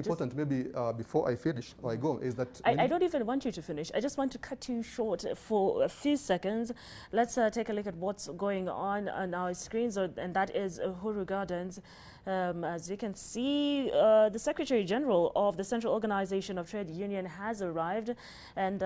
Important, maybe before I finish or I go, is that I don't even want you to finish. I just want to cut you short for a few seconds. Let's take a look at what's going on our screens, and that is Uhuru Gardens. As you can see, the Secretary General of the Central Organization of Trade Union has arrived, and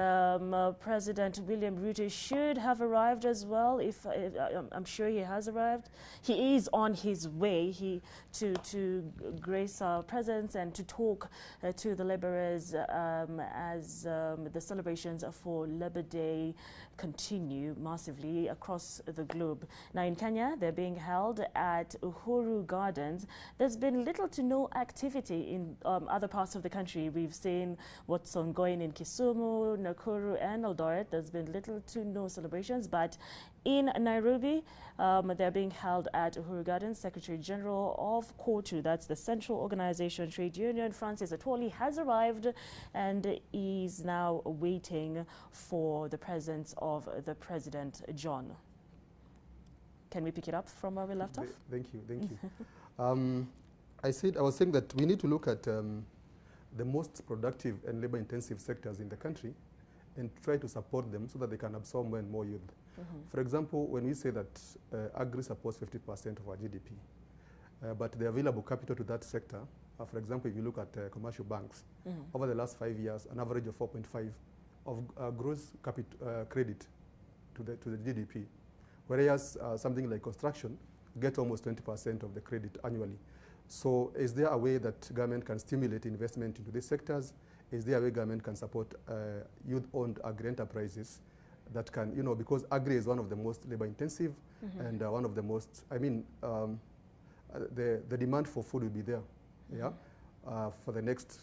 President William Ruto should have arrived as well. If I'm sure he has arrived, he is on his way to grace our presence and to talk to the laborers as the celebrations for Labor Day continue massively across the globe. Now in Kenya, they're being held at Uhuru Gardens. There's been little to no activity in other parts of the country. We've seen what's ongoing in Kisumu, Nakuru and Eldoret. There's been little to no celebrations, but in Nairobi, they're being held at Uhuru Gardens. Secretary General of COTU, that's the Central Organization Trade Union, Francis Atwoli, has arrived and is now waiting for the presence of the President John. Can we pick it up from where we left off? Thank you, thank you. I was saying that we need to look at the most productive and labor-intensive sectors in the country and try to support them so that they can absorb more and more youth. For example, when we say that agri supports 50% of our GDP, but the available capital to that sector, for example, if you look at commercial banks, over the last 5 years, an average of 4.5 of gross credit to the GDP, whereas something like construction gets almost 20% of the credit annually. So is there a way that government can stimulate investment into these sectors? Is there a way government can support youth-owned agri enterprises that can, because agri is one of the most labor-intensive and one of the most, the demand for food will be there, for the next,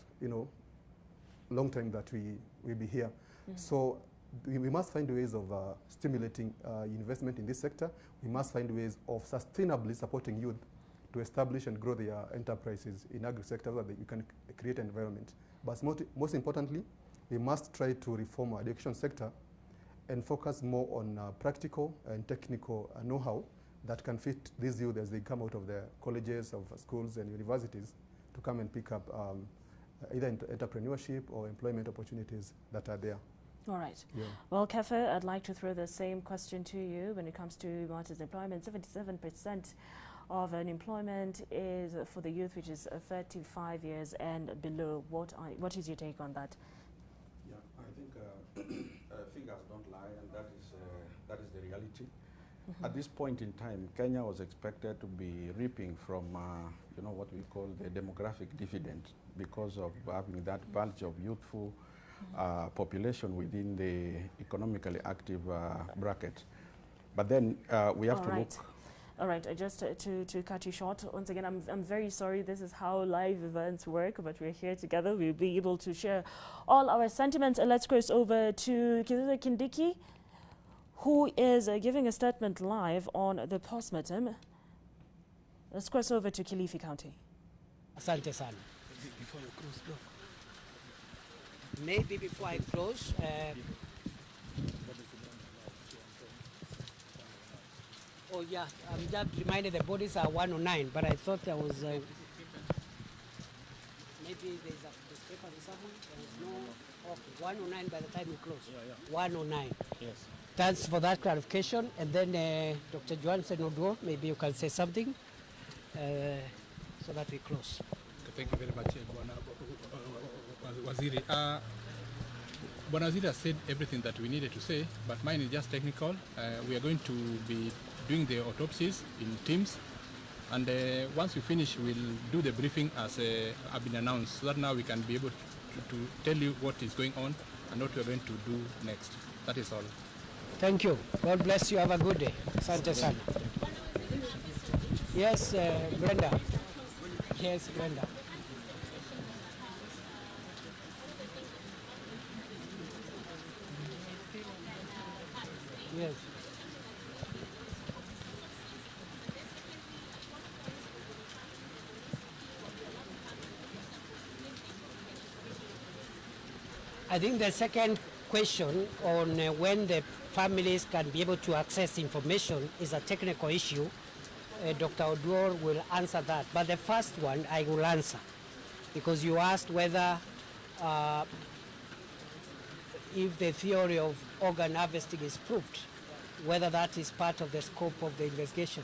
long time that we will be here. So we must find ways of stimulating investment in this sector. We must find ways of sustainably supporting youth to establish and grow their enterprises in agri sector so that you can create an environment. But most importantly, we must try to reform our education sector and focus more on practical and technical know-how that can fit these youth as they come out of the colleges, of schools and universities to come and pick up either entrepreneurship or employment opportunities that are there. All right. Yeah. Well, Kefe, I'd like to throw the same question to you when it comes to matters employment. 77% of unemployment is for the youth, which is 35 years and below. What is your take on that? Yeah, I think figures don't lie, and that is the reality. At this point in time, Kenya was expected to be reaping from what we call the demographic dividend because of having that bulge of youthful population within the economically active bracket. But then we have to look. All right, just to cut you short, once again, I'm very sorry. This is how live events work, but we're here together. We'll be able to share all our sentiments. And let's cross over to Kithure Kindiki, who is giving a statement live on the postmortem. Let's cross over to Kilifi County. Asante sana. Before you close, maybe before I close, oh yeah, I'm just reminded the bodies are 109, but I thought there was maybe there's a discrepancy somewhere. There is no, okay, 109 by the time we close. Yeah. 109. Yes. Thanks for that clarification. And then Dr. Johnson Odwo, maybe you can say something so that we close. Thank you very much, Waziri. Bwana Waziri has said everything that we needed to say, but mine is just technical. We are going to be doing the autopsies in teams, and once we finish, we'll do the briefing as have been announced, so that now we can be able to tell you what is going on and what we are going to do next. That is all. Thank you. God bless you. Have a good day. Asante sana. Yes, Brenda. Yes, Brenda. Yes. I think the second question on when the families can be able to access information is a technical issue. Dr. Odwo will answer that. But the first one I will answer. because you asked whether if the theory of organ harvesting is proved, whether that is part of the scope of the investigation.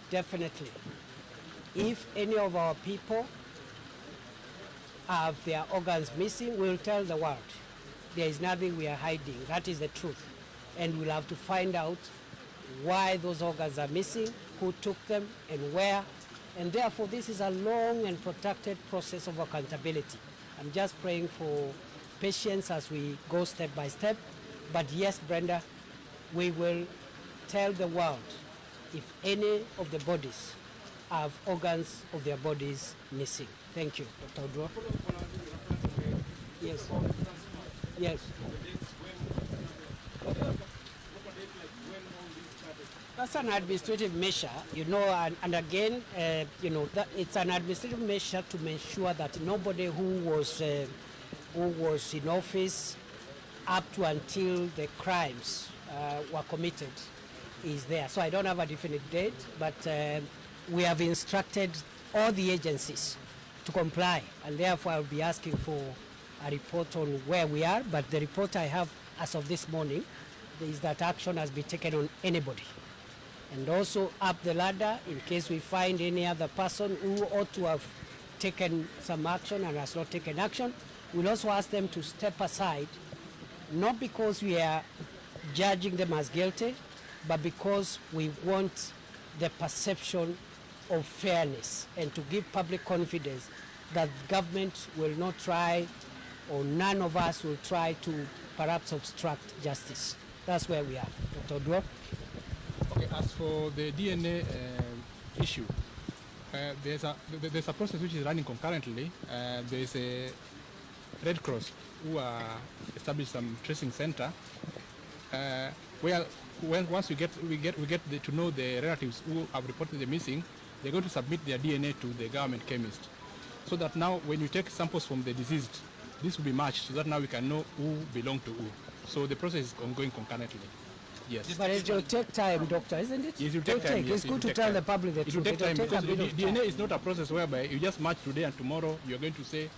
Definitely. If any of our people have their organs missing, we'll tell the world. There is nothing we are hiding. That is the truth. And we'll have to find out why those organs are missing, who took them, and where. And therefore, this is a long and protracted process of accountability. I'm just praying for patience as we go step by step. But yes, Brenda, we will tell the world if any of the bodies have organs of their bodies missing. Thank you, Dr. Odro. Yes. Yes. That's an administrative measure, you know, and again, you know, that it's an administrative measure to ensure that nobody who was in office up to until the crimes were committed is there. So I don't have a definite date, but we have instructed all the agencies to comply, and therefore I'll be asking for a report on where we are. But the report I have as of this morning is that action has been taken on anybody. And also up the ladder, in case we find any other person who ought to have taken some action and has not taken action, we'll also ask them to step aside, not because we are judging them as guilty, but because we want the perception of fairness and to give public confidence that government will not try, or none of us will try to perhaps obstruct justice. That's where we are. Dr. Odro? Okay, as for the DNA issue, there's a process which is running concurrently. There's a Red Cross who established some tracing center where once we get to know the relatives who have reported the missing, they're going to submit their DNA to the government chemist, so that now when you take samples from the deceased, this will be matched, so that now we can know who belonged to who. So the process is ongoing concurrently. Yes. But it will take time, doctor, isn't it? Yes, it will take time. Yes, It's good to tell the public the truth. It will take time because DNA time. is not a process whereby you just match today and tomorrow you're going to say,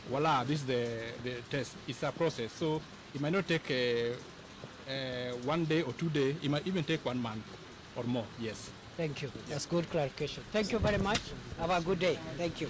voila, this is the test. It's a process. So it might not take 1 day or 2 days. It might even take 1 month or more. Yes. Thank you. That's good clarification. Thank you very much. Have a good day. Thank you.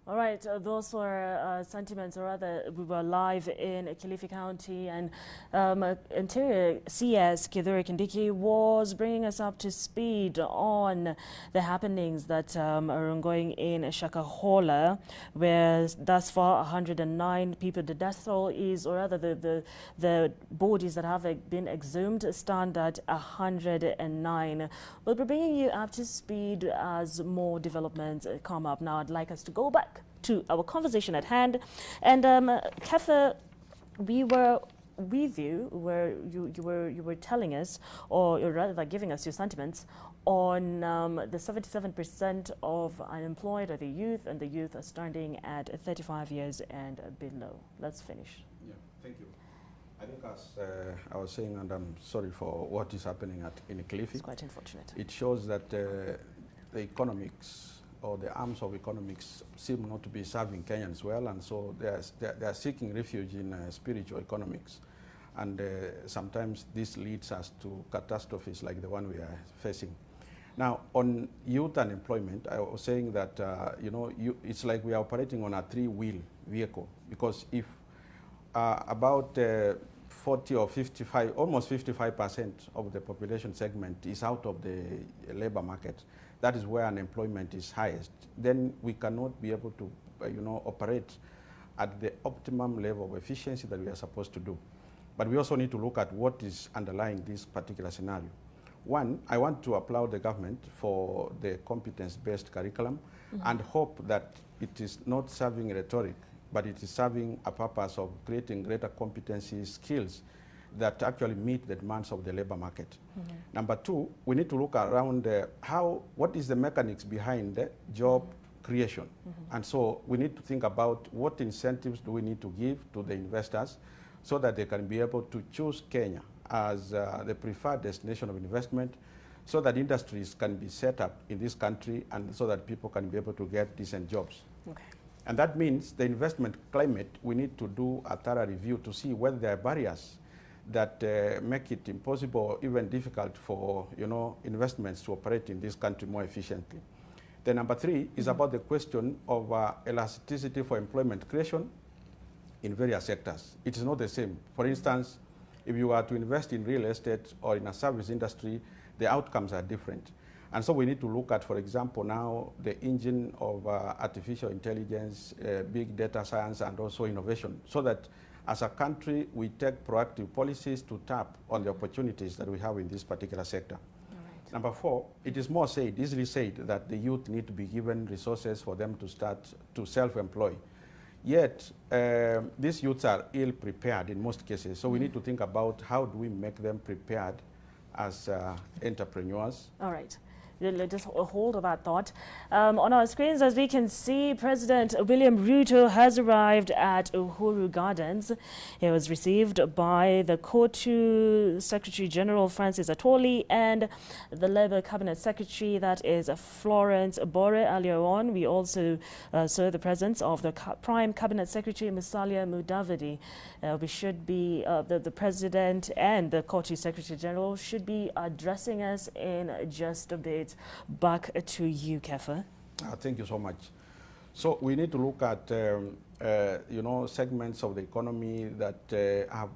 All right, those were sentiments, or rather, we were live in Kilifi County, and Interior CS Kithure Kindiki was bringing us up to speed on the happenings that are ongoing in Shakahola, where thus far 109 people, the death toll is, or rather the bodies that have been exhumed stand at 109. We'll be bringing you up to speed as more developments come up. Now, I'd like us to go back to our conversation at hand. And Kithure, we were with you where you were telling us, or rather giving us your sentiments on the 77% of unemployed are the youth, and the youth are standing at 35 years and below. Let's finish. Yeah, thank you. I think as I was saying, and I'm sorry for what is happening in Kilifi. It's quite unfortunate. It shows that the economics, or the arms of economics, seem not to be serving Kenyans well, and so they are seeking refuge in spiritual economics. And sometimes this leads us to catastrophes like the one we are facing. Now, on youth unemployment, I was saying that, it's like we are operating on a three-wheel vehicle, because if about 40 or 55, almost 55% of the population segment is out of the labor market, that is where unemployment is highest, then we cannot be able to, operate at the optimum level of efficiency that we are supposed to do. But we also need to look at what is underlying this particular scenario. One, I want to applaud the government for the competence-based curriculum, and hope that it is not serving rhetoric, but it is serving a purpose of creating greater competency skills that actually meet the demands of the labor market. Number two, we need to look around what is the mechanics behind the job creation. And so we need to think about what incentives do we need to give to the investors so that they can be able to choose Kenya as the preferred destination of investment, so that industries can be set up in this country and so that people can be able to get decent jobs. Okay. And that means the investment climate, we need to do a thorough review to see whether there are barriers that make it impossible or even difficult for investments to operate in this country more efficiently. Then number three is about the question of elasticity for employment creation in various sectors. It is not the same. For instance, if you are to invest in real estate or in a service industry, the outcomes are different. And so we need to look at, for example, now the engine of artificial intelligence, big data science, and also innovation, so that as a country, we take proactive policies to tap on the opportunities that we have in this particular sector. Right. Number four, it is more easily said that the youth need to be given resources for them to start to self-employ. Yet, these youths are ill-prepared in most cases, so we need to think about how do we make them prepared as entrepreneurs. All right. Just hold that thought. On our screens, as we can see, President William Ruto has arrived at Uhuru Gardens. He was received by the COTU Secretary General Francis Atwoli and the Labour Cabinet Secretary, that is Florence Bore. Earlier on, we also saw the presence of the Prime Cabinet Secretary Musalia Mudavadi. We should be, the President and the COTU Secretary General should be addressing us in just a bit. Back to you, Kefa. Thank you so much. So we need to look at segments of the economy that have